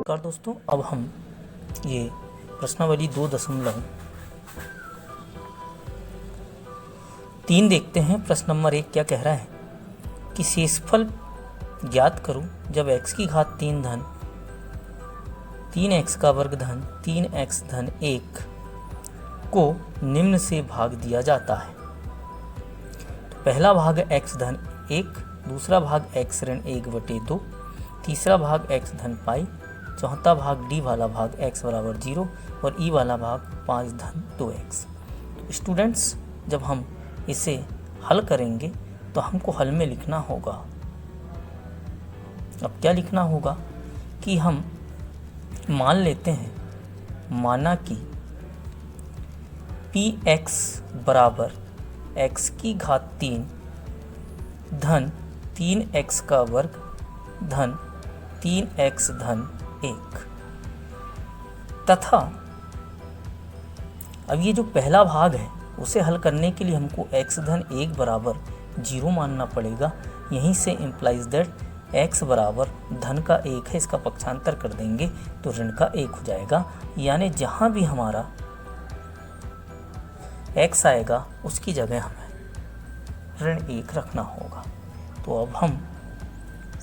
नमस्कार दोस्तों, अब हम ये प्रश्नावली 2.3 देखते हैं। प्रश्न नंबर 1 क्या कह रहा है कि शेषफल ज्ञात करो जब x की घात 3 धन 3x का वर्ग धन 3x धन 1 को निम्न से भाग दिया जाता है। तो पहला भाग x धन 1, दूसरा भाग x ऋण 1/2, तीसरा भाग x धन पाई, चौथा भाग d वाला भाग x बराबर 0 और e वाला भाग 5 धन 2x। तो स्टूडेंट्स, जब हम इसे हल करेंगे तो हमको हल में लिखना होगा। अब क्या लिखना होगा कि हम मान लेते हैं, माना कि px बराबर x की घात 3 धन 3x का वर्ग धन 3x धन 1 तथा अब ये जो पहला भाग है उसे हल करने के लिए हमको x धन 1 बराबर 0 मानना पड़ेगा। यहीं से इम्प्लाइज दैट x बराबर धन का 1 है, इसका पक्षांतर कर देंगे तो ऋण का 1 हो जाएगा। यानी जहां भी हमारा x आएगा उसकी जगह हमें ऋण 1 रखना होगा। तो अब हम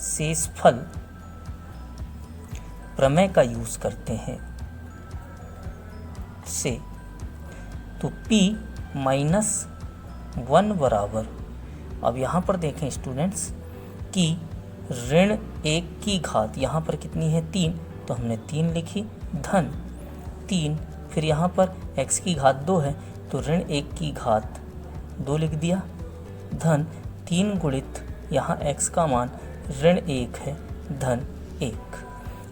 शेषफल प्रमेय का यूज करते हैं से, तो p -1 बराबर, अब यहाँ पर देखें स्टूडेंट्स कि ऋण 1 की घात यहाँ पर कितनी है 3, तो हमने 3 लिखी, धन 3, फिर यहाँ पर x की घात 2 है तो ऋण 1 की घात 2 लिख दिया, धन 3 गुणित यहाँ x का मान ऋण 1 है धन 1।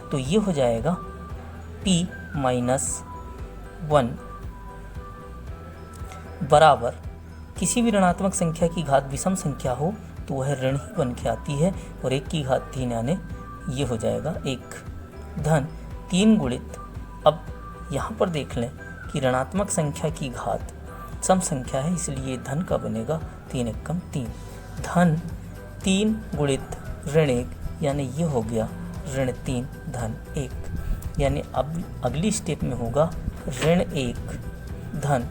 तो ये हो जाएगा p -1 बराबर, किसी भी ऋणात्मक संख्या की घात विषम संख्या हो तो वह ऋण ही बन के आती है और 1 की घात 3 यानी ये हो जाएगा 1, धन 3 गुणित, अब यहाँ पर देख लें कि ऋणात्मक संख्या की घात सम संख्या है इसलिए धन का बनेगा 3 एकम 3, धन 3 गुणित ऋण 1 यानी ये हो गया ऋण 3 धन 1। यानी अब अगली स्टेप में होगा ऋण 1 धन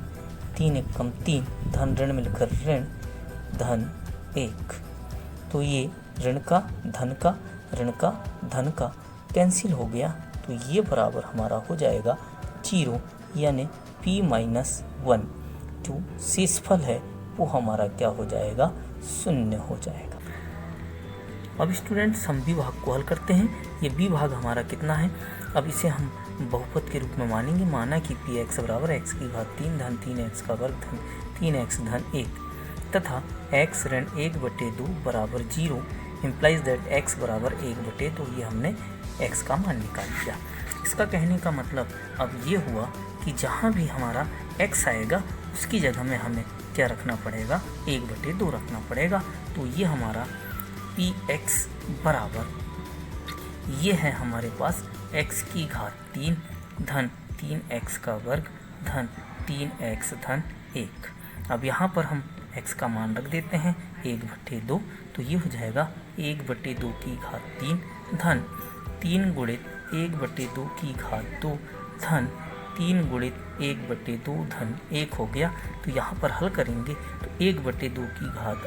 3 एकम 3, धन ऋण मिलकर ऋण धन 1। तो ये ऋण का धन का ऋण का धन का कैंसिल हो गया, तो ये बराबर हमारा हो जाएगा 0, यानी p -1 जो शेषफल है वो हमारा क्या हो जाएगा, 0 हो जाएगा। अब स्टूडेंट्स हम बी भाग को हल करते हैं। ये बी भाग हमारा कितना है, अब इसे हम बहुपद के रूप में मानेंगे। माना कि px बराबर x की घात 3 धन 3x का वर्ग धन 3x धन 1 तथा x ऋण 1/2 बराबर 0 इम्प्लाइज दैट x बराबर 1/2, तो ये हमने x का मान निकाल लिया। इसका कहने का मतलब अब ये हुआ कि जहाँ भी हमारा x आएगा उसकी जगह में हमें क्या रखना पड़ेगा, 1/2 रखना पड़ेगा। तो ये हमारा px बराबर, ये है हमारे पास x की घात 3 धन 3x का वर्ग धन 3x धन 1। अब यहाँ पर हम x का मान रख देते हैं 1/2, तो ये हो जाएगा 1/2 की घात 3 धन 3 गुणित 1/2 की घात 2 धन 3 गुणित 1/2 धन 1 हो गया। तो यहाँ पर हल करेंगे तो 1/2 की घात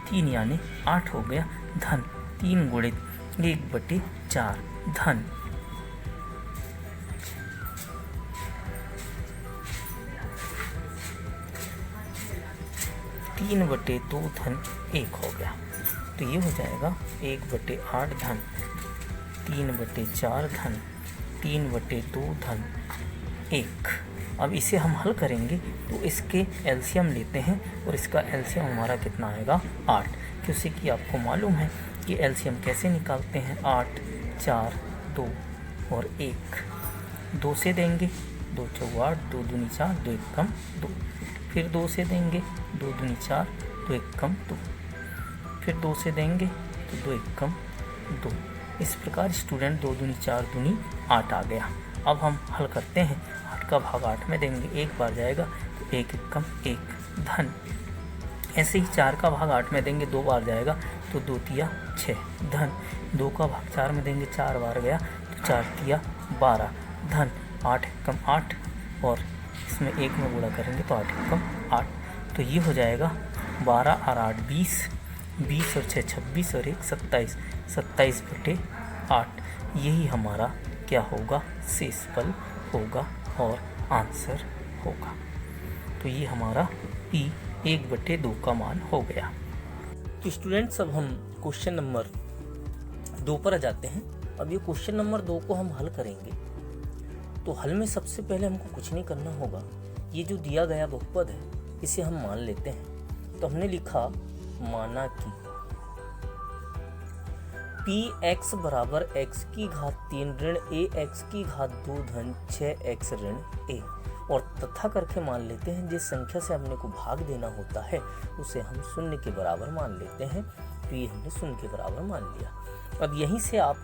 3 यानी 8 हो गया, धन 3 गुणित 1/4 धन 3/2 धन 1 हो गया। तो ये हो जाएगा 1/8 धन 3/4 धन 3/2 धन 1। अब इसे हम हल करेंगे तो इसके एलसीएम लेते हैं और इसका एलसीएम हमारा कितना आएगा, 8, क्योंकि कि आपको मालूम है कि एलसीएम कैसे निकालते हैं, 8, 4, 2 और 1, 2 से देंगे 2 चौक 8, 2 दूनी 4, 2 एकम 2, फिर 2 से देंगे 2 दूनी 4, 2 एकम 2, फिर 2 से देंगे तो 2 एकम 2। इस प्रकार स्टूडेंट 2 दूनी 4 दूनी 8 आ गया। अब हम हल करते हैं, 8 का भाग 8 में देंगे, 1 बार जाएगा तो 1 एकम 1 धन, ऐसे ही 4 का भाग 8 में देंगे, 2 बार जाएगा तो 2 तिया 6 धन, 2 का भाग 4 में देंगे, 4 बार गया तो 4 तिया 12 धन 8 एकम 8 और इसमें 1 में गुणा करेंगे तो 8 एकम 8, तो ये हो जाएगा 12 और 8 20, 20 और 6 26 और 1 27, 27/8। यही हमारा क्या होगा, शेषफल होगा और आंसर होगा। तो ये हमारा P 1/2 का मान हो गया। तो स्टूडेंट्स अब हम क्वेश्चन नंबर 2 पर आ जाते हैं। अब ये क्वेश्चन नंबर 2 को हम हल करेंगे। तो हल में सबसे पहले हमको कुछ नहीं करना होगा, ये जो दिया गया बहुपद है इसे हम मान लेते हैं। तो हमने लिखा माना कि px बराबर x की घात 3 ऋण ax की घात 2 धन 6x ऋण a, और तथा करके मान लेते हैं जिस संख्या से हमने को भाग देना होता है उसे हम शून्य के बराबर मान लेते हैं। तो ये हमने शून्य के बराबर मान लिया। अब यहीं से आप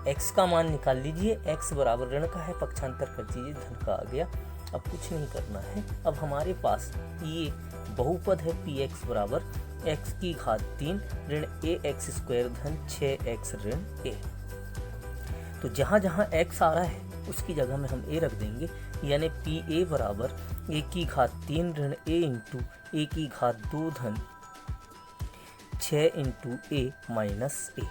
x का मान निकाल लीजिए। x बराबर ऋण का है, पक्षांतर कर दीजिए, धन का आ गया। अब कुछ नहीं करना है। अब हमारे पास ये बहुपद है px बराबर x की घात 3 ऋण ax स्क्वायर धन 6x ऋण a। तो जहाँ जहाँ x आ रहा है उसकी जगह में हम a रख देंगे, यानी pa बराबर a की घात 3 ऋण a इंटू a की घात 2 धन 6 इंटू a माइनस a।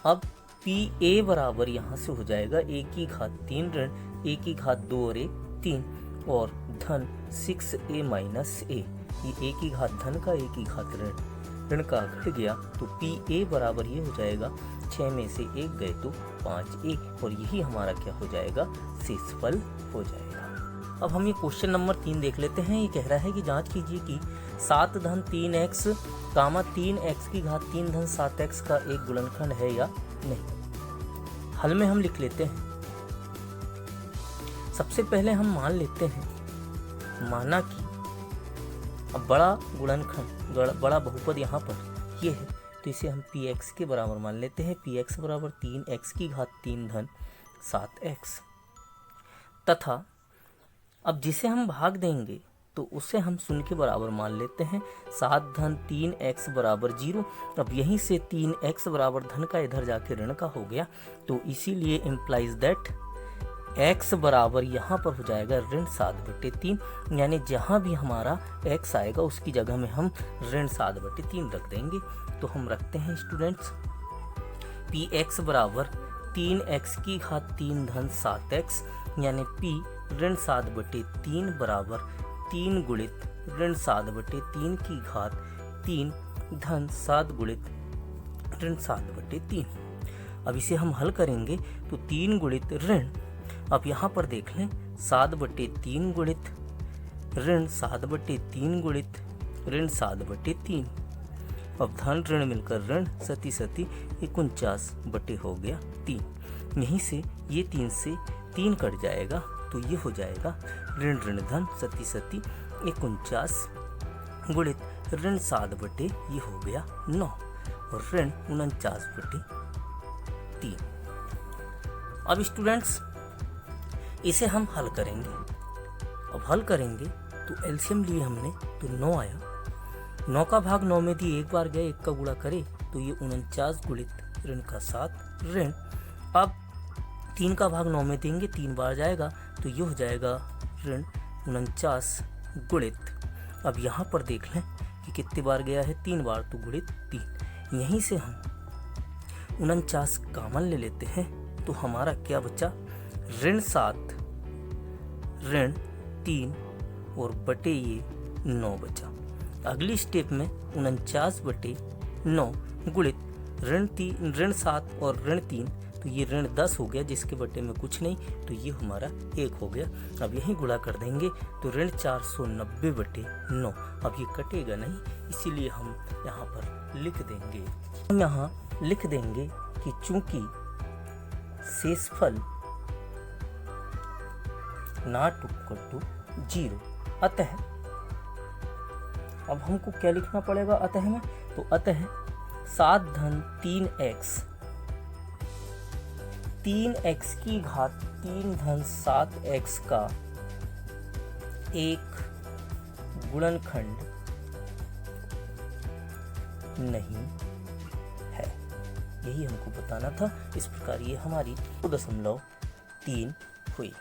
अब pa बराबर यहाँ से हो जाएगा a की घात 3 ऋण a की घात 2 और 1 3 और धन 6a माइनस a। ये a की घात धन का, a की घात ऋण का घट गया, तो pa बराबर ये हो जाएगा 6 में से 1 गए तो 5a, और यही हमारा क्या हो जाएगा, शेषफल हो जाएगा। अब हम ये क्वेश्चन नंबर 3 देख लेते हैं। ये कह रहा है कि जांच कीजिए कि 7 धन 3x 3x की घात 3 धन 7x का एक गुणनखंड है या नहीं। हल में हम लिख लेते हैं। सबसे पहले हम मान लेते हैं, माना कि अब बड़ा गुणनखंड, बड़ा बहुपद यहाँ पर ये है, तो इसे हम px के बराबर मान लेते हैं। px बराबर 3x की घात 3 धन 7x, तथा अब जिसे हम भाग देंगे तो उसे हम शून्य के बराबर मान लेते हैं। 7 धन 3x बराबर 0। अब यहीं से 3x बराबर धन का इधर जाके ऋण का हो गया, तो इसीलिए इम्प्लाइज दैट x बराबर यहाँ पर हो जाएगा ऋण 7/3, यानी जहाँ भी हमारा x आएगा उसकी जगह में हम ऋण 7/3 रख देंगे। तो हम रखते हैं स्टूडेंट्स px बराबर 3x की घात 3 धन 7x, यानी p ऋण 7/3 बराबर 3 गुणित ऋण 7/3 की घात 3 धन 7 गुणित ऋण 7/3। अब इसे हम हल करेंगे तो 3 गुणित ऋण, अब यहाँ पर देख लें 7/3 गुणित ऋण 7/3 गुणित ऋण 7/3। अब धन ऋण मिलकर ऋण, सती सती 49 हो गया 3। यहीं से ये 3 से 3 कट जाएगा, तो ये हो जाएगा ऋण ऋण धन सती सती 49 गुणित ऋण 7 ये हो गया 9 और ऋण 49/3। अब स्टूडेंट्स इसे हम हल करेंगे। अब हल करेंगे तो एलसीएम लिए हमने, तो 9 आया। 9 का भाग 9 में दी 1 बार गया, 1 का गुणा करे तो ये 49 गुणित ऋण का 7 ऋण। अब 3 का भाग 9 में देंगे, 3 बार जाएगा तो ये हो जाएगा ऋण 49 गुणित। अब यहाँ पर देख लें कि कितने बार गया है, 3 बार, तो गुणित 3। यहीं से हम 49 कॉमन ले लेते हैं, तो हमारा क्या बचा, ऋण 7 ऋण 3 और बटे ये 9 बचा। अगली स्टेप में 49/9 गुणित ऋण 7 और ऋण 3, तो ये ऋण 10 हो गया, जिसके बटे में कुछ नहीं, तो ये हमारा 1 हो गया। अब यही गुणा कर देंगे तो ऋण 490/9। अब ये कटेगा नहीं, इसीलिए हम यहाँ पर लिख देंगे, हम यहाँ लिख देंगे कि चूंकि शेषफल नॉट इक्वल टू 0, अतः अब हमको क्या लिखना पड़ेगा अतः में, तो अतः 7 धन 3x की घात 3 धन 7x का एक गुणनखंड नहीं है। यही हमको बताना था। इस प्रकार ये हमारी 2.3 हुई।